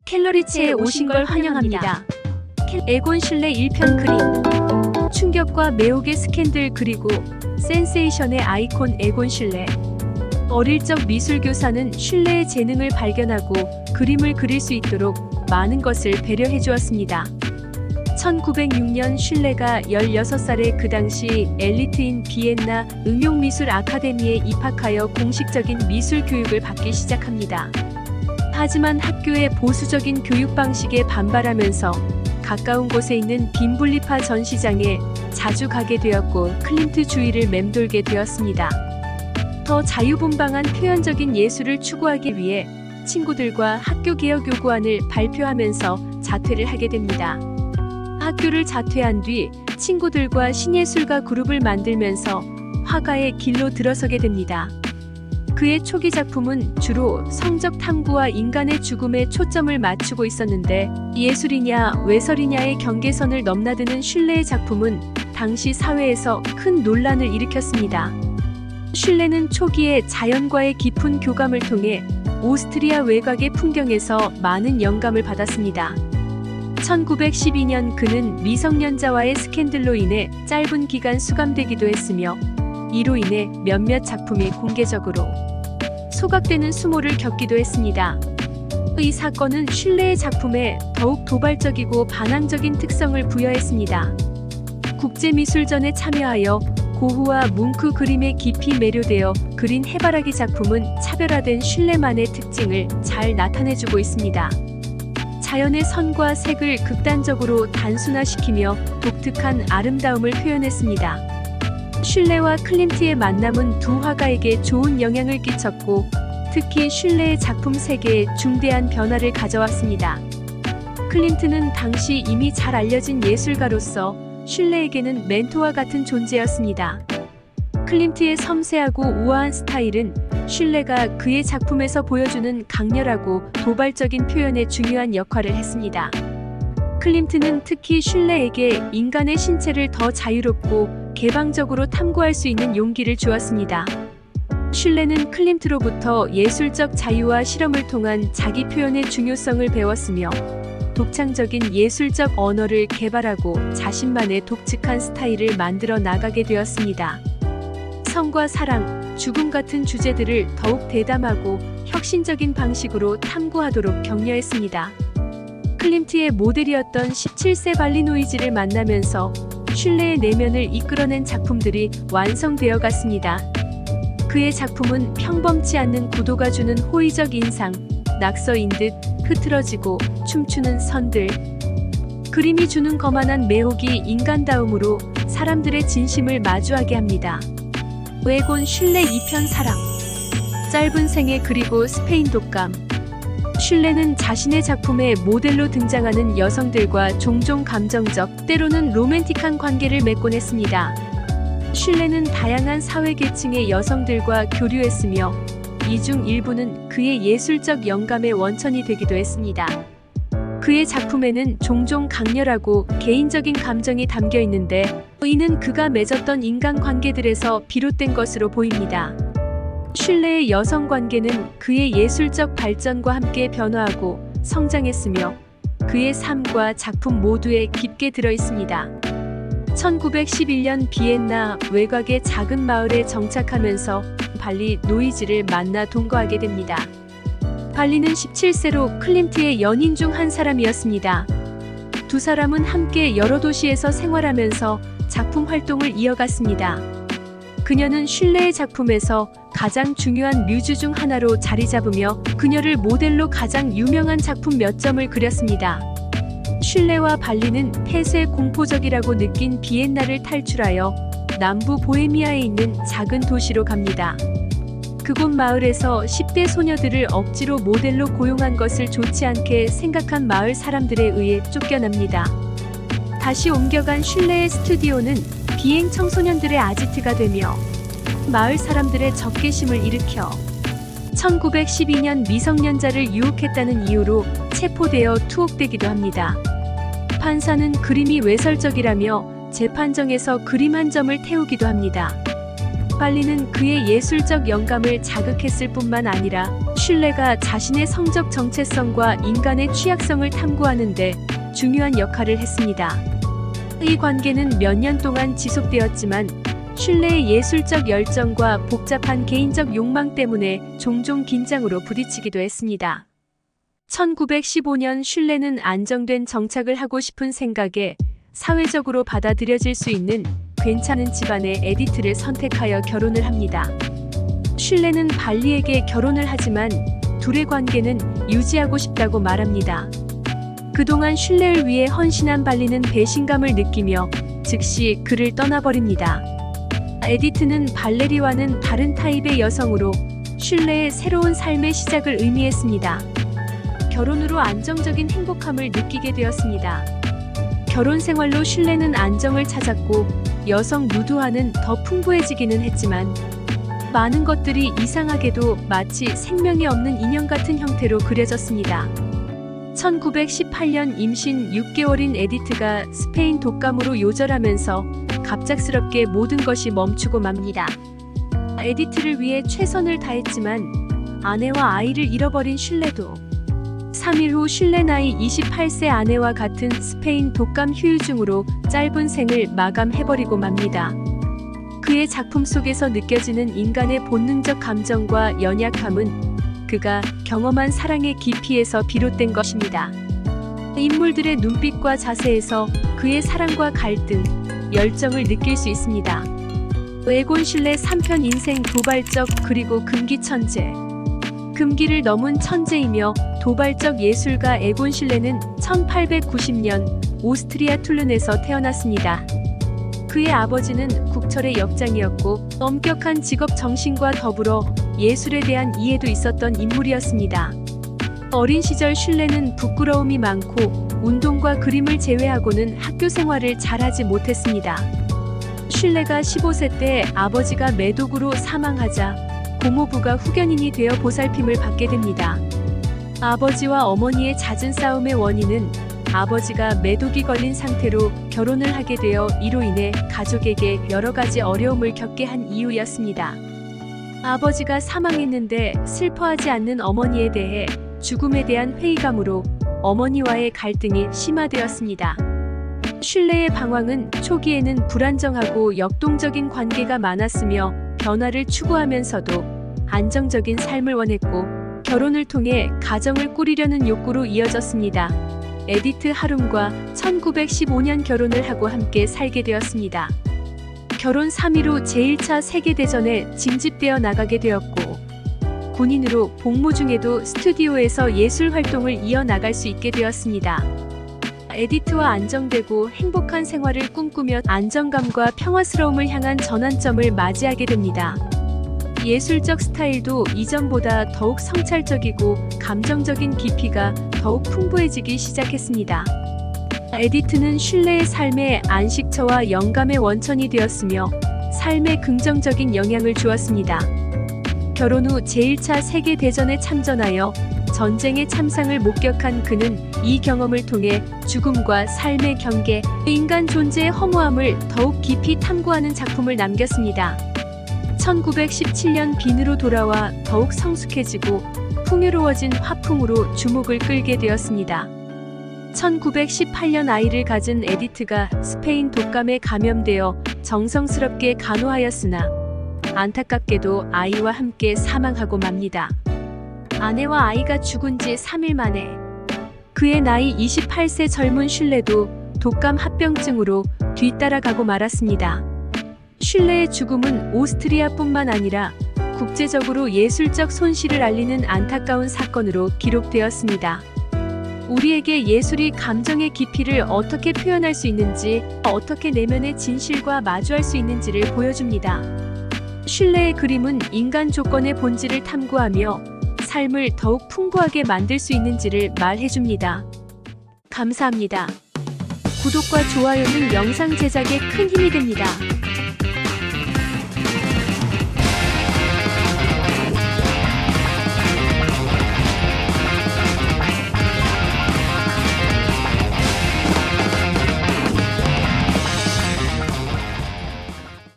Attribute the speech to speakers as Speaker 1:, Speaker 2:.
Speaker 1: 캘러리치에 오신 걸 환영합니다. 에곤 실레 1편 그림. 충격과 매혹의 스캔들 그리고 센세이션의 아이콘 에곤 실레. 어릴 적 미술교사는 실레의 재능을 발견하고 그림을 그릴 수 있도록 많은 것을 배려해 주었습니다. 1906년 실레가 16살의 그 당시 엘리트인 비엔나 응용미술 아카데미에 입학하여 공식적인 미술 교육을 받기 시작합니다. 하지만 학교의 보수적인 교육 방식에 반발하면서 가까운 곳에 있는 빈블리파 전시장에 자주 가게 되었고 클림트 주의를 맴돌게 되었습니다. 더 자유분방한 표현적인 예술을 추구하기 위해 친구들과 학교 개혁 요구안을 발표하면서 자퇴를 하게 됩니다. 학교를 자퇴한 뒤 친구들과 신예술가 그룹을 만들면서 화가의 길로 들어서게 됩니다. 그의 초기 작품은 주로 성적 탐구와 인간의 죽음에 초점을 맞추고 있었는데 예술이냐 외설이냐의 경계선을 넘나드는 실레의 작품은 당시 사회에서 큰 논란을 일으켰습니다. 실레는 초기에 자연과의 깊은 교감을 통해 오스트리아 외곽의 풍경에서 많은 영감을 받았습니다. 1912년 그는 미성년자와의 스캔들로 인해 짧은 기간 수감되기도 했으며 이로 인해 몇몇 작품이 공개적으로 소각되는 수모를 겪기도 했습니다. 이 사건은 실레의 작품에 더욱 도발적이고 반항적인 특성을 부여했습니다. 국제미술전에 참여하여 고흐와 뭉크 그림에 깊이 매료되어 그린 해바라기 작품은 차별화된 실레만의 특징을 잘 나타내주고 있습니다. 자연의 선과 색을 극단적으로 단순화시키며 독특한 아름다움을 표현했습니다. 실레와 클림트의 만남은 두 화가에게 좋은 영향을 끼쳤고 특히 실레의 작품 세계에 중대한 변화를 가져왔습니다. 클림트는 당시 이미 잘 알려진 예술가로서 실레에게는 멘토와 같은 존재였습니다. 클림트의 섬세하고 우아한 스타일은 실레가 그의 작품에서 보여주는 강렬하고 도발적인 표현에 중요한 역할을 했습니다. 클림트는 특히 실레에게 인간의 신체를 더 자유롭고 개방적으로 탐구할 수 있는 용기를 주었습니다. 실레는 클림트로부터 예술적 자유와 실험을 통한 자기 표현의 중요성을 배웠으며 독창적인 예술적 언어를 개발하고 자신만의 독특한 스타일을 만들어 나가게 되었습니다. 성과 사랑, 죽음 같은 주제들을 더욱 대담하고 혁신적인 방식으로 탐구하도록 격려했습니다. 클림트의 모델이었던 17세 발리노이즈를 만나면서 실레의 내면을 이끌어낸 작품들이 완성되어 갔습니다. 그의 작품은 평범치 않는 구도가 주는 호의적 인상, 낙서인 듯 흐트러지고 춤추는 선들, 그림이 주는 거만한 매혹이 인간다움으로 사람들의 진심을 마주하게 합니다. 에곤 실레 2편 사랑. 짧은 생애 그리고 스페인 독감. 실레는 자신의 작품에 모델로 등장하는 여성들과 종종 감정적, 때로는 로맨틱한 관계를 맺곤 했습니다. 실레는 다양한 사회계층의 여성들과 교류했으며 이 중 일부는 그의 예술적 영감의 원천이 되기도 했습니다. 그의 작품에는 종종 강렬하고 개인적인 감정이 담겨 있는데 이는 그가 맺었던 인간관계들에서 비롯된 것으로 보입니다. 실레의 여성관계는 그의 예술적 발전과 함께 변화하고 성장했으며 그의 삶과 작품 모두에 깊게 들어 있습니다. 1911년 비엔나 외곽의 작은 마을에 정착하면서 발리 노이즈를 만나 동거하게 됩니다. 발리는 17세로 클림트의 연인 중 한 사람이었습니다. 두 사람은 함께 여러 도시에서 생활하면서 작품 활동을 이어갔습니다. 그녀는 실레의 작품에서 가장 중요한 뮤즈 중 하나로 자리 잡으며 그녀를 모델로 가장 유명한 작품 몇 점을 그렸습니다. 실레와 발리는 폐쇄 공포적이라고 느낀 비엔나를 탈출하여 남부 보헤미아에 있는 작은 도시로 갑니다. 그곳 마을에서 10대 소녀들을 억지로 모델로 고용한 것을 좋지 않게 생각한 마을 사람들에 의해 쫓겨납니다. 다시 옮겨간 실레의 스튜디오는 비행 청소년들의 아지트가 되며 마을 사람들의 적개심을 일으켜 1912년 미성년자를 유혹했다는 이유로 체포되어 투옥되기도 합니다. 판사는 그림이 외설적이라며 재판정에서 그림 한 점을 태우기도 합니다. 발리는 그의 예술적 영감을 자극했을 뿐만 아니라 슐레가 자신의 성적 정체성과 인간의 취약성을 탐구하는 데 중요한 역할을 했습니다. 이 관계는 몇 년 동안 지속되었지만 슐레의 예술적 열정과 복잡한 개인적 욕망 때문에 종종 긴장으로 부딪히기도 했습니다. 1915년 슐레는 안정된 정착을 하고 싶은 생각에 사회적으로 받아들여질 수 있는 괜찮은 집안의 에디트를 선택하여 결혼을 합니다. 슐레는 발리에게 결혼을 하지만 둘의 관계는 유지하고 싶다고 말합니다. 그동안 슐레를 위해 헌신한 발리는 배신감을 느끼며 즉시 그를 떠나버립니다. 에디트는 발레리와는 다른 타입의 여성으로 슐레의 새로운 삶의 시작을 의미했습니다. 결혼으로 안정적인 행복함을 느끼게 되었습니다. 결혼 생활로 슐레는 안정을 찾았고 여성 누드화는 더 풍부해지기는 했지만 많은 것들이 이상하게도 마치 생명이 없는 인형 같은 형태로 그려졌습니다. 1918년 임신 6개월인 에디트가 스페인 독감으로 요절하면서 갑작스럽게 모든 것이 멈추고 맙니다. 에디트를 위해 최선을 다했지만 아내와 아이를 잃어버린 슐레도 3일 후 슐레 나이 28세 아내와 같은 스페인 독감 후유증으로 짧은 생을 마감해버리고 맙니다. 그의 작품 속에서 느껴지는 인간의 본능적 감정과 연약함은 그가 경험한 사랑의 깊이에서 비롯된 것입니다. 인물들의 눈빛과 자세에서 그의 사랑과 갈등, 열정을 느낄 수 있습니다. 에곤 슐레 3편 인생 도발적 그리고 금기 천재. 금기를 넘은 천재이며 도발적 예술가 에곤 슐레는 1890년 오스트리아 툴른에서 태어났습니다. 그의 아버지는 국철의 역장이었고 엄격한 직업 정신과 더불어 예술에 대한 이해도 있었던 인물이었습니다. 어린 시절 슐레는 부끄러움이 많고 운동과 그림을 제외하고는 학교 생활을 잘하지 못했습니다. 슐레가 15세 때 아버지가 매독으로 사망하자 고모부가 후견인이 되어 보살핌을 받게 됩니다. 아버지와 어머니의 잦은 싸움의 원인은 아버지가 매독이 걸린 상태로 결혼을 하게 되어 이로 인해 가족에게 여러 가지 어려움을 겪게 한 이유였습니다. 아버지가 사망했는데 슬퍼하지 않는 어머니에 대해 죽음에 대한 회의감으로 어머니와의 갈등이 심화되었습니다. 슐레의 방황은 초기에는 불안정하고 역동적인 관계가 많았으며 변화를 추구하면서도 안정적인 삶을 원했고 결혼을 통해 가정을 꾸리려는 욕구로 이어졌습니다. 에디트 하룸과 1915년 결혼을 하고 함께 살게 되었습니다. 결혼 3일 후 제1차 세계대전에 징집되어 나가게 되었고 군인으로 복무 중에도 스튜디오에서 예술 활동을 이어나갈 수 있게 되었습니다. 에디트와 안정되고 행복한 생활을 꿈꾸며 안정감과 평화스러움을 향한 전환점을 맞이하게 됩니다. 예술적 스타일도 이전보다 더욱 성찰적이고 감정적인 깊이가 더욱 풍부해지기 시작했습니다. 에디트는 슐레의 삶의 안식처와 영감의 원천이 되었으며 삶에 긍정적인 영향을 주었습니다. 결혼 후 제1차 세계대전에 참전하여 전쟁의 참상을 목격한 그는 이 경험을 통해 죽음과 삶의 경계, 인간 존재의 허무함을 더욱 깊이 탐구하는 작품을 남겼습니다. 1917년 빈으로 돌아와 더욱 성숙해지고 풍요로워진 화풍으로 주목을 끌게 되었습니다. 1918년 아이를 가진 에디트가 스페인 독감에 감염되어 정성스럽게 간호하였으나 안타깝게도 아이와 함께 사망하고 맙니다. 아내와 아이가 죽은 지 3일 만에 그의 나이 28세 젊은 슐레도 독감 합병증으로 뒤따라가고 말았습니다. 슐레의 죽음은 오스트리아뿐만 아니라 국제적으로 예술적 손실을 알리는 안타까운 사건으로 기록되었습니다. 우리에게 예술이 감정의 깊이를 어떻게 표현할 수 있는지, 어떻게 내면의 진실과 마주할 수 있는지를 보여줍니다. 슐레의 그림은 인간 조건의 본질을 탐구하며 삶을 더욱 풍부하게 만들 수 있는지를 말해줍니다. 감사합니다. 구독과 좋아요는 영상 제작에 큰 힘이 됩니다.